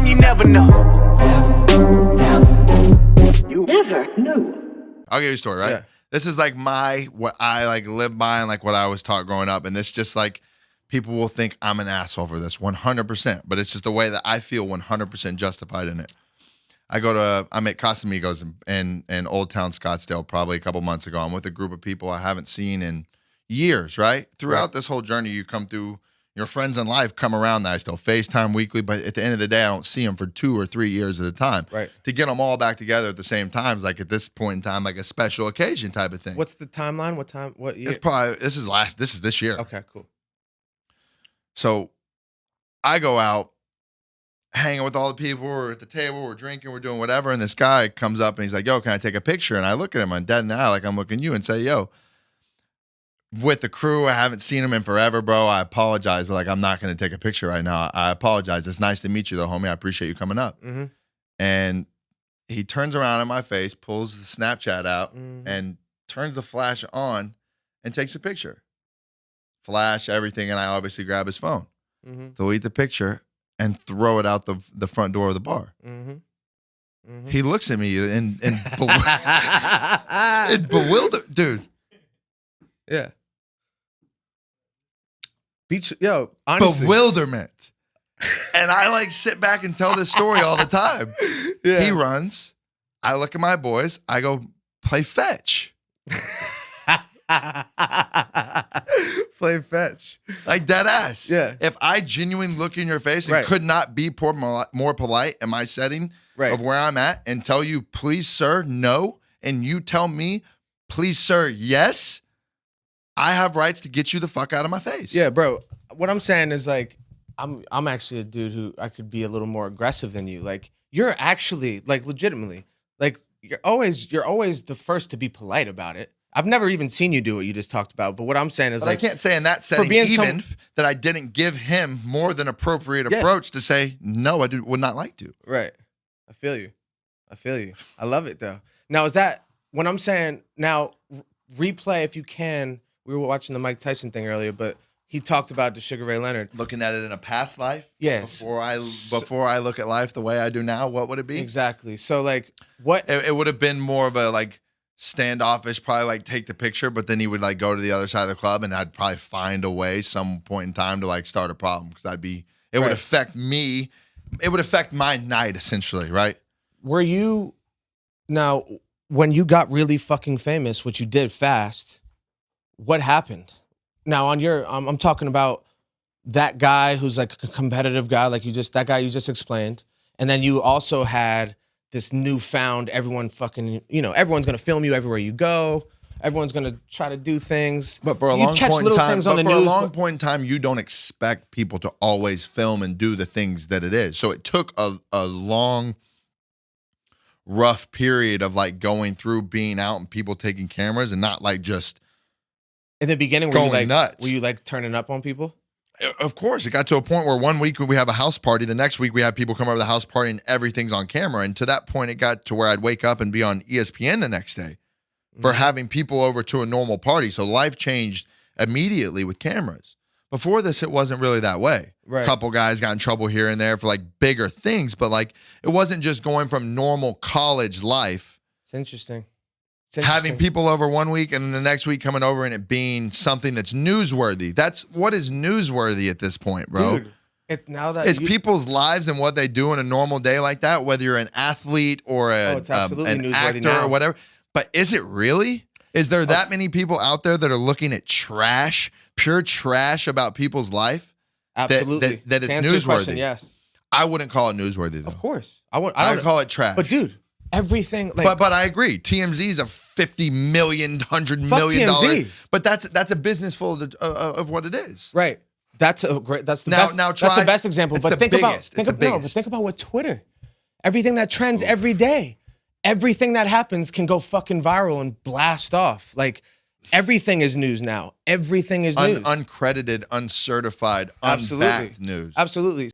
you never know. You never knew. I'll give you a story, right? Yeah. This is like what I like live by and like what I was taught growing up. And this just like people will think I'm an asshole for this 100%, but it's just the way that I feel 100% justified in it. I'm at Casamigos in Old Town Scottsdale probably a couple months ago. I'm with a group of people I haven't seen in years, right? Throughout this whole journey, you come through, your friends in life come around that I still FaceTime weekly, but at the end of the day, I don't see them for 2 or 3 years at a time. Right. To get them all back together at the same time is like at this point in time, like a special occasion type of thing. What's the timeline? What time? What year? This is this year. Okay, cool. So I go out, hanging with all the people, we're at the table, we're drinking, we're doing whatever, and this guy comes up and he's like, yo, can I take a picture? And I look at him, I'm dead in the eye like I'm looking at you and say, yo, with the crew, I haven't seen him in forever, bro. I apologize, but like I'm not going to take a picture right now. I apologize. It's nice to meet you though, homie. I appreciate you coming up. Mm-hmm. And he turns around in my face, pulls the Snapchat out, and turns the flash on and takes a picture. Flash, everything, and I obviously grab his phone, delete the picture, and throw it out the front door of the bar. He looks at me and bewildered, dude. Yeah. Honestly. Bewilderment. And I like sit back and tell this story all the time. Yeah. He runs. I look at my boys. I go play fetch. Play fetch. Like dead ass. Yeah. If I genuinely look in your face and could not be more polite in my setting of where I'm at and tell you, please, sir, no, and you tell me, please, sir, yes, I have rights to get you the fuck out of my face. Yeah, bro. What I'm saying is like, I'm actually a dude who I could be a little more aggressive than you. Like, you're actually like legitimately like you're always the first to be polite about it. I've never even seen you do what you just talked about. But what I'm saying is, but like, I can't say in that setting even that I didn't give him more than appropriate approach to say no. I would not like to. Right. I feel you. I love it though. Now is that when I'm saying now replay if you can. We were watching the Mike Tyson thing earlier, but he talked about the Sugar Ray Leonard. Looking at it in a past life? Yes. Before I look at life the way I do now, what would it be? Exactly. So like what? It would have been more of a like standoffish, probably like take the picture, but then he would like go to the other side of the club and I'd probably find a way some point in time to like start a problem because it would affect me. It would affect my night essentially, right? Were you, now when you got really fucking famous, which you did fast, what happened? Now on your, I'm talking about that guy who's like a competitive guy, like that guy you just explained. And then you also had this newfound, everyone's gonna film you everywhere you go. Everyone's gonna try to do things. But for a long point in time, you don't expect people to always film and do the things that it is. So it took a long, rough period of like going through being out and people taking cameras and not like just in the beginning, were you like turning up on people? Of course. It got to a point where one week we have a house party. The next week we have people come over to the house party and everything's on camera. And to that point, it got to where I'd wake up and be on ESPN the next day for having people over to a normal party. So life changed immediately with cameras. Before this, it wasn't really that way. Right. A couple guys got in trouble here and there for like bigger things, but like it wasn't just going from normal college life. It's interesting. Having people over one week and then the next week coming over and it being something that's newsworthy. That's what is newsworthy at this point, bro. Dude, it's now that it's people's lives and what they do in a normal day like that, whether you're an athlete or an actor now. Or whatever. But is it really? Is there that many people out there that are looking at pure trash about people's life? Absolutely. That it's newsworthy. Question, yes. I wouldn't call it newsworthy though. Of course. I would call it trash. But dude, everything like but I agree. TMZ is a $50 million, $100 million TMZ. But that's a business full of what it is. Right. That's the best example. But think about what Twitter. Everything that trends every day. Everything that happens can go fucking viral and blast off. Like everything is news now. Everything is news. Uncredited, uncertified, unbacked news. Absolutely.